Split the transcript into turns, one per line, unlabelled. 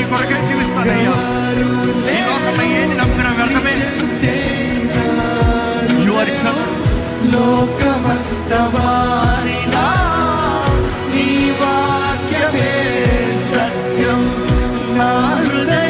కొరకే జీవిస్తానయ్యా. ఈ లోకంలో ఏది నమ్ముకున్నా వ్యర్థమే. You are eternal.
లోకమంత మారినా నీ వాక్యమే సత్యం. నా హృదయ